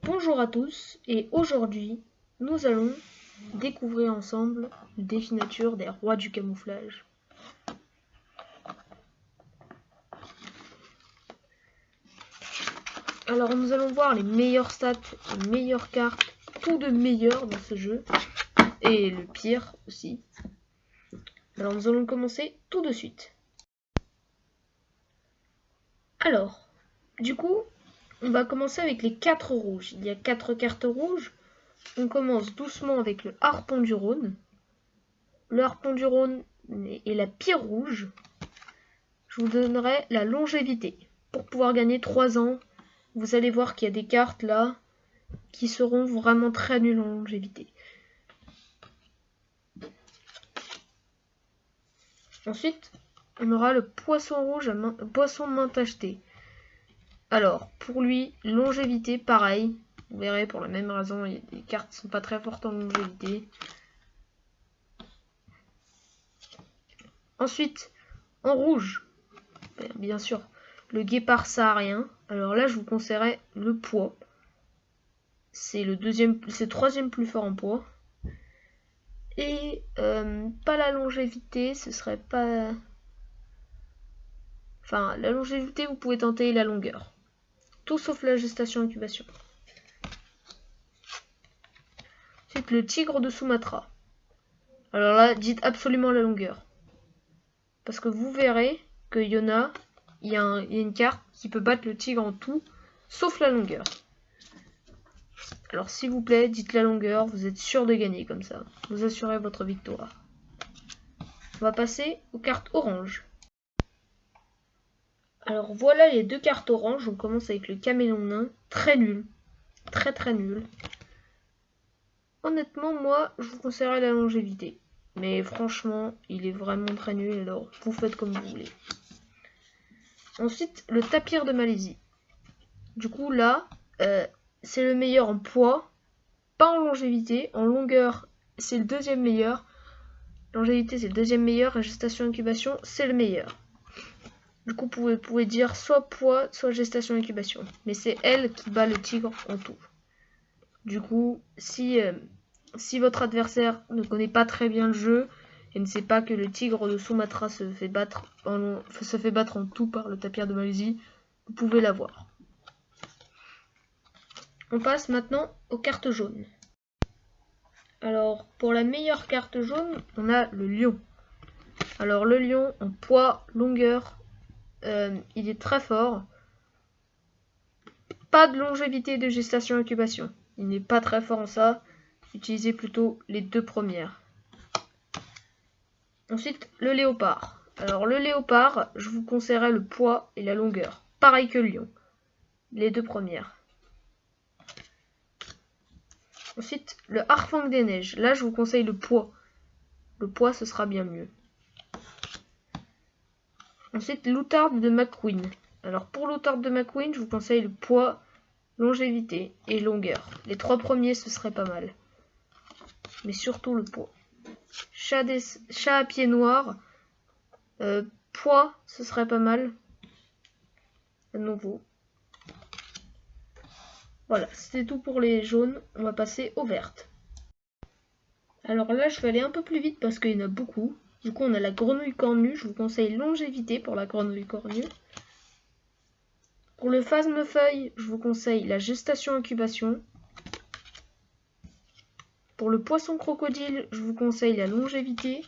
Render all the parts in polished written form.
Bonjour à tous et aujourd'hui nous allons découvrir ensemble le défi nature des rois du camouflage. Alors nous allons voir les meilleures stats, les meilleures cartes, tout de meilleur dans ce jeu et le pire aussi. Alors nous allons commencer tout de suite. Alors, du coup, on va commencer avec les 4 rouges. Il y a 4 cartes rouges. On commence doucement avec le harpon du Rhône. Le harpon du Rhône est la pierre rouge. Je vous donnerai la longévité. Pour pouvoir gagner 3 ans, vous allez voir qu'il y a des cartes là qui seront vraiment très nulles en longévité. Ensuite, on aura le poisson rouge, poisson main tachetée. Alors, pour lui, longévité, pareil. Vous verrez, pour la même raison, il y a des cartes qui ne sont pas très fortes en longévité. Ensuite, en rouge, bien sûr, le guépard saharien. Alors là, je vous conseillerais le poids. C'est le troisième plus fort en poids. Et pas la longévité, ce serait pas... Enfin, la longévité, vous pouvez tenter la longueur. Tout sauf la gestation-incubation. Ensuite, le tigre de Sumatra. Alors là, dites absolument la longueur. Parce que vous verrez qu'il y en a, il y a une carte qui peut battre le tigre en tout, sauf la longueur. Alors s'il vous plaît, dites la longueur, vous êtes sûr de gagner comme ça. Vous assurez votre victoire. On va passer aux cartes orange. Alors voilà les 2 cartes orange. On commence avec le caméléon nain. Très nul. Très très nul. Honnêtement, moi, je vous conseillerais la longévité. Mais franchement, il est vraiment très nul. Alors, vous faites comme vous voulez. Ensuite, le tapir de Malaisie. Du coup, là, c'est le meilleur en poids. Pas en longévité. En longueur, c'est le deuxième meilleur. Longévité, c'est le deuxième meilleur. Et gestation-incubation, c'est le meilleur. Du coup, vous pouvez dire soit poids, soit gestation-incubation. Mais c'est elle qui bat le tigre en tout. Du coup, si votre adversaire ne connaît pas très bien le jeu et ne sait pas que le tigre de Sumatra se fait battre en tout par le tapir de Malaisie, vous pouvez l'avoir. On passe maintenant aux cartes jaunes. Alors, pour la meilleure carte jaune, on a le lion. Alors, le lion, en poids, longueur, il est très fort. Pas de longévité de gestation-incubation. Il n'est pas très fort en ça. Utilisez plutôt les 2 premières. Ensuite, le léopard. Alors, le léopard, je vous conseillerais le poids et la longueur. Pareil que le lion. Les 2 premières. Ensuite, le harfang des neiges. Là, je vous conseille le poids. Le poids, ce sera bien mieux. Ensuite, l'outarde de McQueen. Alors, pour l'outarde de McQueen, je vous conseille le poids, longévité et longueur. Les 3 premiers, ce serait pas mal. Mais surtout le poids. Chat à pied noir. Poids, ce serait pas mal. À nouveau. Voilà, c'était tout pour les jaunes. On va passer aux vertes. Alors là, je vais aller un peu plus vite parce qu'il y en a beaucoup. Du coup, on a la grenouille cornue. Je vous conseille longévité pour la grenouille cornue. Pour le phasmefeuille, je vous conseille la gestation-incubation. Pour le poisson crocodile, je vous conseille la longévité.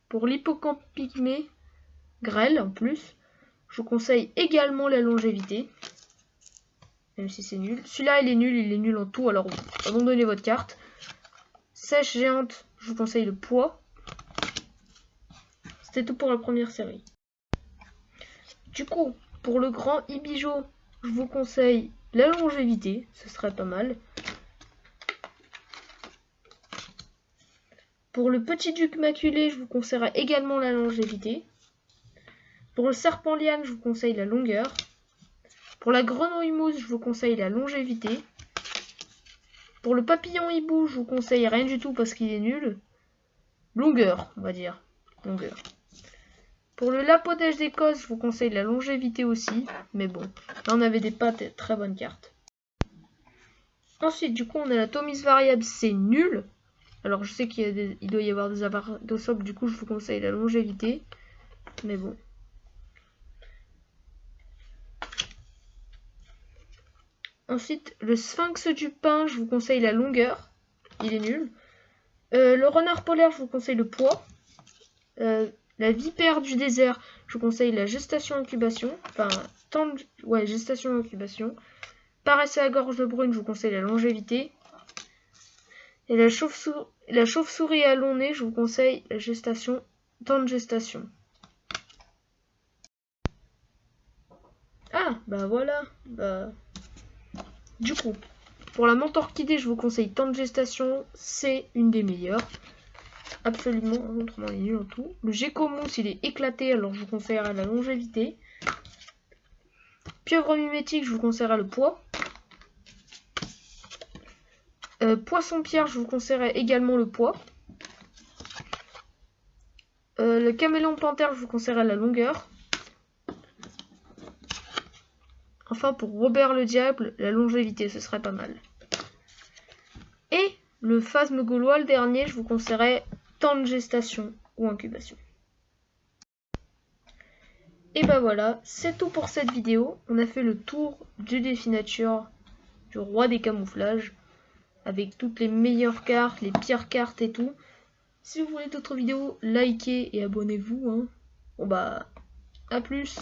Pour l'hippocampe pygmée, grêle en plus, je vous conseille également la longévité. Même si c'est nul. Celui-là, il est nul en tout, alors abandonnez votre carte. Sèche géante, je vous conseille le poids. C'était tout pour la première série. Du coup, pour le grand Ibijo, je vous conseille la longévité, ce serait pas mal. Pour le petit duc maculé, je vous conseillerais également la longévité. Pour le serpent liane, je vous conseille la longueur. Pour la grenouille mousse, je vous conseille la longévité. Pour le papillon hibou, je vous conseille rien du tout parce qu'il est nul. Longueur, on va dire. Longueur. Pour le lapodège d'Écosse, je vous conseille la longévité aussi. Mais bon, là on avait des pas très bonnes cartes. Ensuite, du coup, on a la Tomise variable, c'est nul. Alors, je sais qu'il doit y avoir des avares de socle, du coup, je vous conseille la longévité. Mais bon. Ensuite, le sphinx du pain, je vous conseille la longueur. Il est nul. Le renard polaire, je vous conseille le poids. La vipère du désert, je vous conseille la gestation-incubation. Enfin, gestation-incubation. Paresse à la gorge brune, je vous conseille la longévité. Et la chauve-souris à long nez, je vous conseille la gestation, temps de gestation. Ah, bah voilà. Du coup, pour la menthe orchidée, je vous conseille temps de gestation, c'est une des meilleures. Absolument, autrement il est nul en tout. Le gecko mousse, il est éclaté, alors je vous conseillerais la longévité. Pieuvre mimétique, je vous conseillerais le poids. Poisson pierre, je vous conseillerais également le poids. Le caméléon panthère, je vous conseillerais la longueur. Enfin, pour Robert le diable, la longévité, ce serait pas mal. Et le phasme gaulois, le dernier, je vous conseillerais temps de gestation ou incubation. Et bah voilà, c'est tout pour cette vidéo. On a fait le tour du défi nature, du roi des camouflages, avec toutes les meilleures cartes, les pires cartes et tout. Si vous voulez d'autres vidéos, likez et abonnez-vous. Bon bah, à plus.